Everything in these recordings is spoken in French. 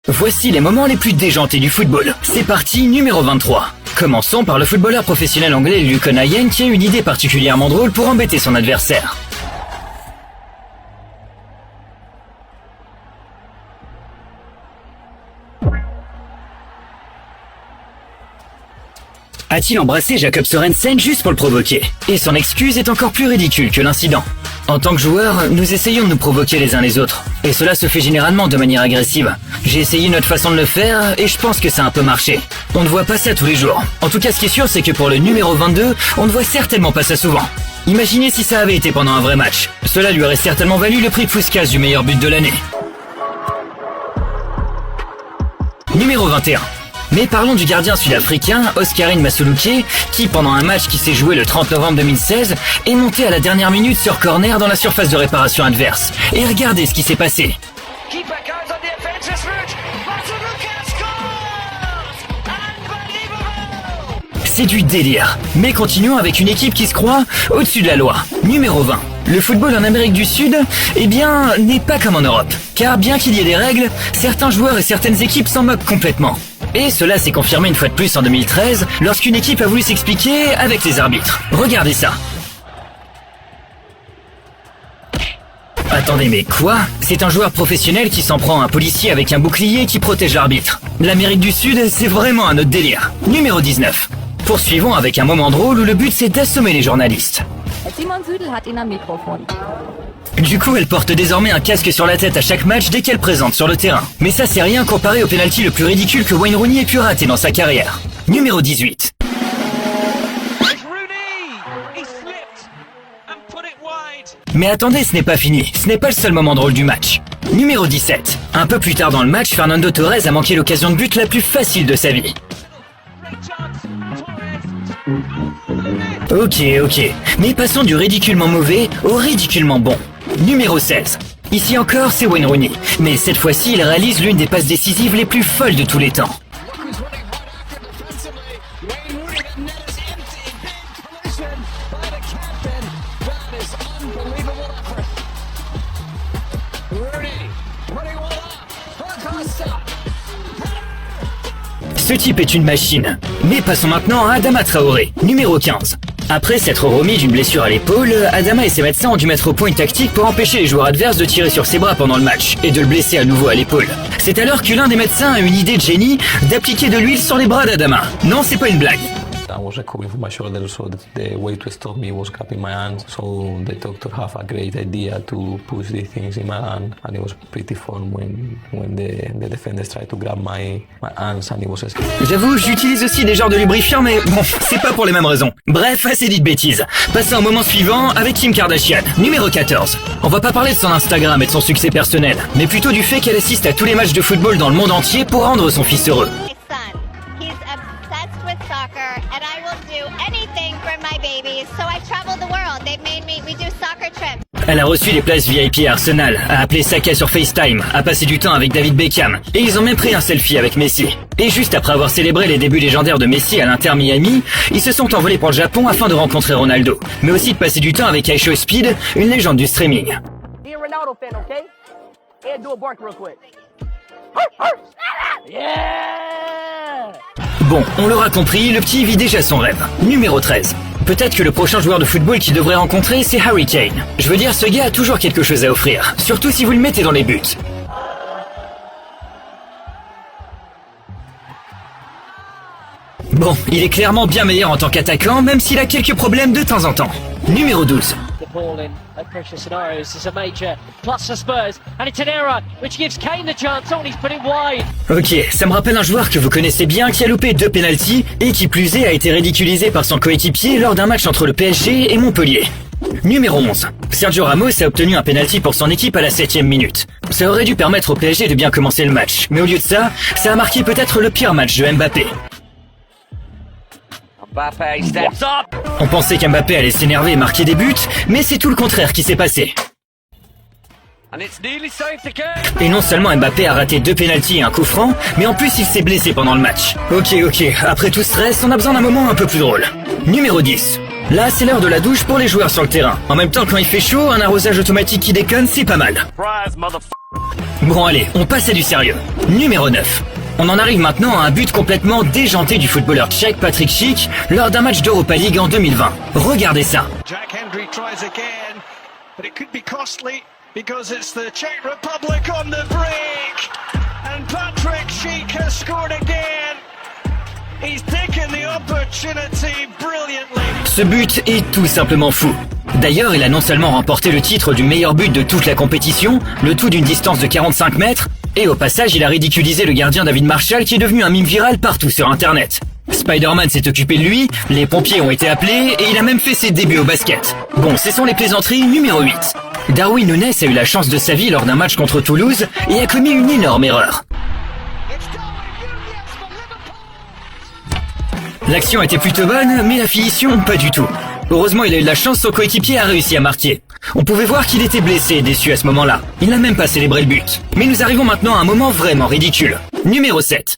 Voici les moments les plus déjantés du football. C'est parti, numéro 23. Commençons par le footballeur professionnel anglais Luke O'Nien qui a une idée particulièrement drôle pour embêter son adversaire. A-t-il embrassé Jacob Sorensen juste pour le provoquer? Et son excuse est encore plus ridicule que l'incident. En tant que joueur, nous essayons de nous provoquer les uns les autres. Et cela se fait généralement de manière agressive. J'ai essayé notre façon de le faire et je pense que ça a un peu marché. On ne voit pas ça tous les jours. En tout cas, ce qui est sûr, c'est que pour le numéro 22, on ne voit certainement pas ça souvent. Imaginez si ça avait été pendant un vrai match. Cela lui aurait certainement valu le prix Puskas du meilleur but de l'année. Numéro 21. Mais parlons du gardien sud-africain, Oscarine Masuluke, qui pendant un match qui s'est joué le 30 novembre 2016, est monté à la dernière minute sur corner dans la surface de réparation adverse. Et regardez ce qui s'est passé. C'est du délire. Mais continuons avec une équipe qui se croit au-dessus de la loi. Numéro 20. Le football en Amérique du Sud, n'est pas comme en Europe. Car bien qu'il y ait des règles, certains joueurs et certaines équipes s'en moquent complètement. Et cela s'est confirmé une fois de plus en 2013, lorsqu'une équipe a voulu s'expliquer avec les arbitres. Regardez ça. Attendez, mais quoi? C'est un joueur professionnel qui s'en prend à un policier avec un bouclier qui protège l'arbitre. L'Amérique du Sud, c'est vraiment un autre délire. Numéro 19. Poursuivons avec un moment drôle où le but c'est d'assommer les journalistes. Du coup, elle porte désormais un casque sur la tête à chaque match dès qu'elle présente sur le terrain. Mais ça c'est rien comparé au pénalty le plus ridicule que Wayne Rooney ait pu rater dans sa carrière. Numéro 18. Mais attendez, ce n'est pas fini. Ce n'est pas le seul moment drôle du match. Numéro 17. Un peu plus tard dans le match, Fernando Torres a manqué l'occasion de but la plus facile de sa vie. Ok. Mais passons du ridiculement mauvais au ridiculement bon. Numéro 16. Ici encore, c'est Wayne Rooney. Mais cette fois-ci, il réalise l'une des passes décisives les plus folles de tous les temps. Ce type est une machine. Mais passons maintenant à Adama Traoré, numéro 15. Après s'être remis d'une blessure à l'épaule, Adama et ses médecins ont dû mettre au point une tactique pour empêcher les joueurs adverses de tirer sur ses bras pendant le match et de le blesser à nouveau à l'épaule. C'est alors que l'un des médecins a eu une idée de génie d'appliquer de l'huile sur les bras d'Adama. Non, c'est pas une blague. I was recovering from my shoulder, so the way to stop me was cupping my hands. So the doctor have a great idea to push these things in my hand, and it was pretty fun when the defenders tried to grab my hands, and it was. J'avoue, j'utilise aussi des genres de lubrifiants, mais bon, c'est pas pour les mêmes raisons. Bref, assez dit de bêtises. Passons au moment suivant avec Kim Kardashian, numéro 14. On va pas parler de son Instagram et de son succès personnel, mais plutôt du fait qu'elle assiste à tous les matchs de football dans le monde entier pour rendre son fils heureux. And I will do anything for my babies. So I travel the world. They've made me, we do soccer trips. Elle a reçu les places VIP à Arsenal, a appelé Saka sur FaceTime, a passé du temps avec David Beckham, et ils ont même pris un selfie avec Messi. Et juste après avoir célébré les débuts légendaires de Messi à l'Inter Miami, ils se sont envolés pour le Japon afin de rencontrer Ronaldo, mais aussi de passer du temps avec Aisho Speed, une légende du streaming. Bon, on l'aura compris, le petit vit déjà son rêve. Numéro 13. Peut-être que le prochain joueur de football qu'il devrait rencontrer, c'est Harry Kane. Je veux dire, ce gars a toujours quelque chose à offrir, surtout si vous le mettez dans les buts. Bon, il est clairement bien meilleur en tant qu'attaquant, même s'il a quelques problèmes de temps en temps. Numéro 12. Ok, ça me rappelle un joueur que vous connaissez bien qui a loupé 2 pénaltys et qui plus est a été ridiculisé par son coéquipier lors d'un match entre le PSG et Montpellier. Numéro 11. Sergio Ramos a obtenu un pénalty pour son équipe à la 7e minute. Ça aurait dû permettre au PSG de bien commencer le match, mais au lieu de ça, ça a marqué peut-être le pire match de Mbappé. On pensait qu'Mbappé allait s'énerver et marquer des buts, mais c'est tout le contraire qui s'est passé. Et non seulement Mbappé a raté 2 pénaltys et un coup franc, mais en plus il s'est blessé pendant le match. Ok, après tout stress, on a besoin d'un moment un peu plus drôle. Numéro 10. Là, c'est l'heure de la douche pour les joueurs sur le terrain. En même temps, quand il fait chaud, un arrosage automatique qui déconne, c'est pas mal. Bon allez, on passe à du sérieux. Numéro 9. On en arrive maintenant à un but complètement déjanté du footballeur tchèque Patrick Schick lors d'un match d'Europa League en 2020. Regardez ça. Jack Hendry tries again, but it could be costly because it's the Czech Republic on the break. And Patrick Schick has scored again. He's taken the opportunity brilliantly. Ce but est tout simplement fou. D'ailleurs, il a non seulement remporté le titre du meilleur but de toute la compétition, le tout d'une distance de 45 mètres, et au passage, il a ridiculisé le gardien David Marshall qui est devenu un mime viral partout sur Internet. Spider-Man s'est occupé de lui, les pompiers ont été appelés et il a même fait ses débuts au basket. Bon, ce sont les plaisanteries numéro 8. Darwin Núñez a eu la chance de sa vie lors d'un match contre Toulouse et a commis une énorme erreur. L'action était plutôt bonne, mais la finition, pas du tout. Heureusement, il a eu de la chance, son coéquipier a réussi à marquer. On pouvait voir qu'il était blessé et déçu à ce moment-là. Il n'a même pas célébré le but. Mais nous arrivons maintenant à un moment vraiment ridicule. Numéro 7.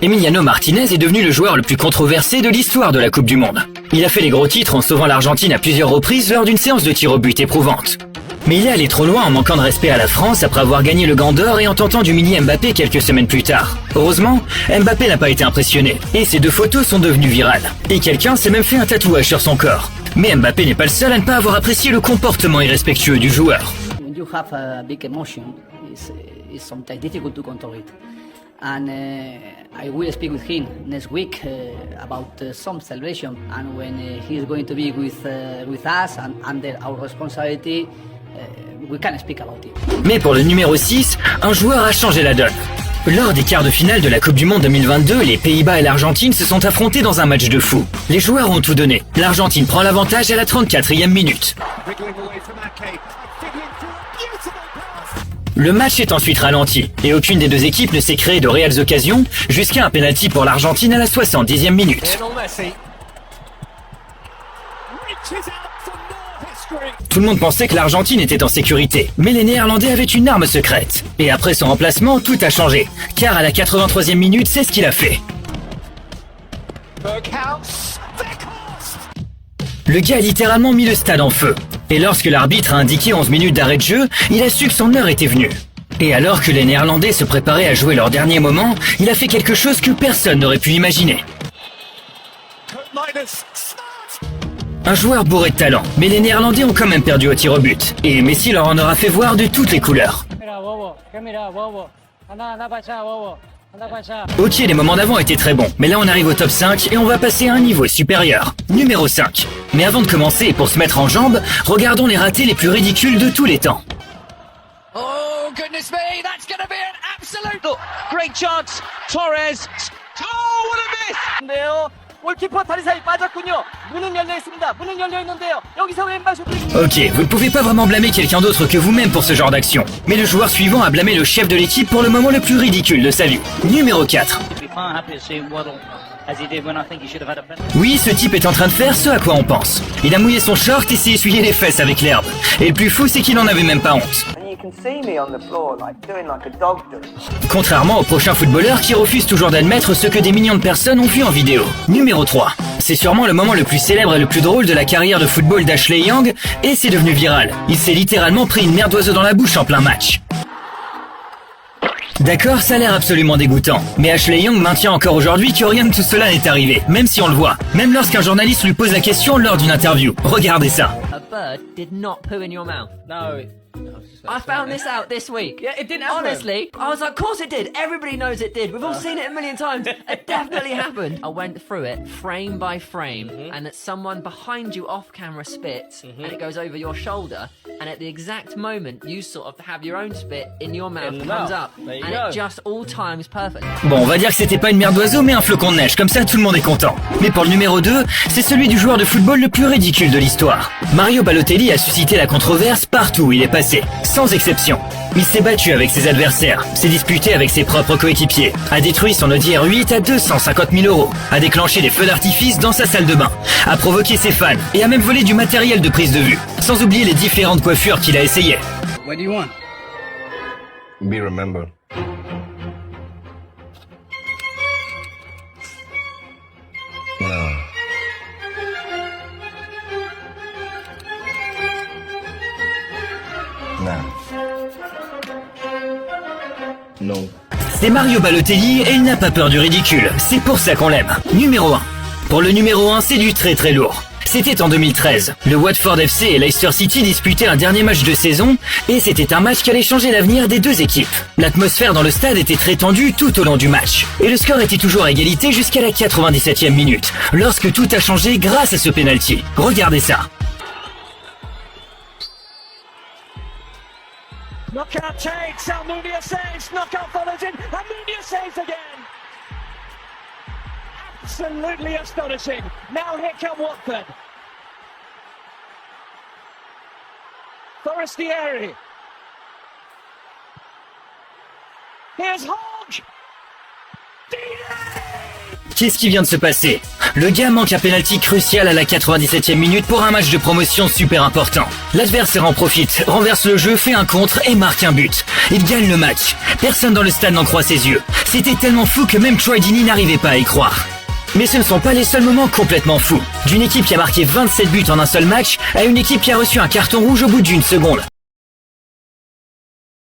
Emiliano Martinez est devenu le joueur le plus controversé de l'histoire de la Coupe du Monde. Il a fait les gros titres en sauvant l'Argentine à plusieurs reprises lors d'une séance de tir au but éprouvante. Mais il est allé trop loin en manquant de respect à la France après avoir gagné le Gant d'Or et en tentant d'humilier Mbappé quelques semaines plus tard. Heureusement, Mbappé n'a pas été impressionné et ces deux photos sont devenues virales. Et quelqu'un s'est même fait un tatouage sur son corps. Mais Mbappé n'est pas le seul à ne pas avoir apprécié le comportement irrespectueux du joueur. When you have a big emotion, it's sometimes difficult to control it. And I will speak with him next week about some celebration. And when he's going to be with us and under our responsibility, we can speak about it. Mais pour le numéro 6, un joueur a changé la donne. Lors des quarts de finale de la Coupe du Monde 2022, les Pays-Bas et l'Argentine se sont affrontés dans un match de fou. Les joueurs ont tout donné. L'Argentine prend l'avantage à la 34e minute. Le match est ensuite ralenti et aucune des deux équipes ne s'est créée de réelles occasions jusqu'à un pénalty pour l'Argentine à la 70e minute. Tout le monde pensait que l'Argentine était en sécurité, mais les Néerlandais avaient une arme secrète. Et après son remplacement, tout a changé, car à la 83e minute, c'est ce qu'il a fait. Le gars a littéralement mis le stade en feu. Et lorsque l'arbitre a indiqué 11 minutes d'arrêt de jeu, il a su que son heure était venue. Et alors que les Néerlandais se préparaient à jouer leur dernier moment, il a fait quelque chose que personne n'aurait pu imaginer. Un joueur bourré de talent, mais les Néerlandais ont quand même perdu au tir au but. Et Messi leur en aura fait voir de toutes les couleurs. Ok, les moments d'avant étaient très bons, mais là on arrive au top 5 et on va passer à un niveau supérieur. Numéro 5. Mais avant de commencer et pour se mettre en jambes, regardons les ratés les plus ridicules de tous les temps. Oh, goodness me, that's going to be an absolute great chance. Torres. Oh, what a miss! 골키퍼 다리 사이 빠졌군요. 문은 열려 있습니다. 문은 열려 있는데요. 여기서 왼발 슈팅. Ok, vous ne pouvez pas vraiment blâmer quelqu'un d'autre que vous-même pour ce genre d'action. Mais le joueur suivant a blâmé le chef de l'équipe pour le moment le plus ridicule de sa vie. Numéro 4. Oui, ce type est en train de faire ce à quoi on pense. Il a mouillé son short et s'est essuyé les fesses avec l'herbe. Et le plus fou, c'est qu'il en avait même pas honte. Contrairement aux prochains footballeurs qui refusent toujours d'admettre ce que des millions de personnes ont vu en vidéo. Numéro 3. C'est sûrement le moment le plus célèbre et le plus drôle de la carrière de football d'Ashley Young, et c'est devenu viral. Il s'est littéralement pris une merde d'oiseau dans la bouche en plein match. D'accord, ça a l'air absolument dégoûtant. Mais Ashley Young maintient encore aujourd'hui que rien de tout cela n'est arrivé, même si on le voit. Même lorsqu'un journaliste lui pose la question lors d'une interview. Regardez ça. A bird did not poo in your mouth. No. I found this out this week. Yeah, it didn't happen. Honestly, I was like, of course it did. Everybody knows it did. We've all seen it a million times. It definitely happened. I went through it frame by frame, and that someone behind you off camera spits, and it goes over your shoulder, and at the exact moment you sort of have your own spit in your mouth, In the comes mouth. up, There you and go. it just all times perfect. Bon, on va dire que c'était pas une merde d'oiseau, mais un flocon de neige. Comme ça, tout le monde est content. Mais pour le numéro 2, c'est celui du joueur de football le plus ridicule de l'histoire. Mario Balotelli a suscité la controverse partout où il est passé, sans exception. Il s'est battu avec ses adversaires, s'est disputé avec ses propres coéquipiers, a détruit son Audi R8 à 250 000 €, a déclenché des feux d'artifice dans sa salle de bain, a provoqué ses fans et a même volé du matériel de prise de vue. Sans oublier les différentes coiffures qu'il a essayées. What do you want? Be remembered. No. No. C'est Mario Balotelli et il n'a pas peur du ridicule. C'est pour ça qu'on l'aime. Numéro 1. Pour le numéro 1, c'est du très très lourd. C'était en 2013. Le Watford FC et Leicester City disputaient un dernier match de saison et c'était un match qui allait changer l'avenir des deux équipes. L'atmosphère dans le stade était très tendue tout au long du match. Et le score était toujours à égalité jusqu'à la 97e minute, lorsque tout a changé grâce à ce penalty. Regardez ça. Knockout takes, Almunia saves, knockout follows in, Almunia saves again. Absolutely astonishing. Now here come Watford. Forestieri. Here's Hodge. Qu'est-ce qui vient de se passer? Le gars manque un penalty crucial à la 97e minute pour un match de promotion super important. L'adversaire en profite, renverse le jeu, fait un contre et marque un but. Il gagne le match. Personne dans le stade n'en croit ses yeux. C'était tellement fou que même Troy Deeney n'arrivait pas à y croire. Mais ce ne sont pas les seuls moments complètement fous. D'une équipe qui a marqué 27 buts en un seul match à une équipe qui a reçu un carton rouge au bout d'une seconde.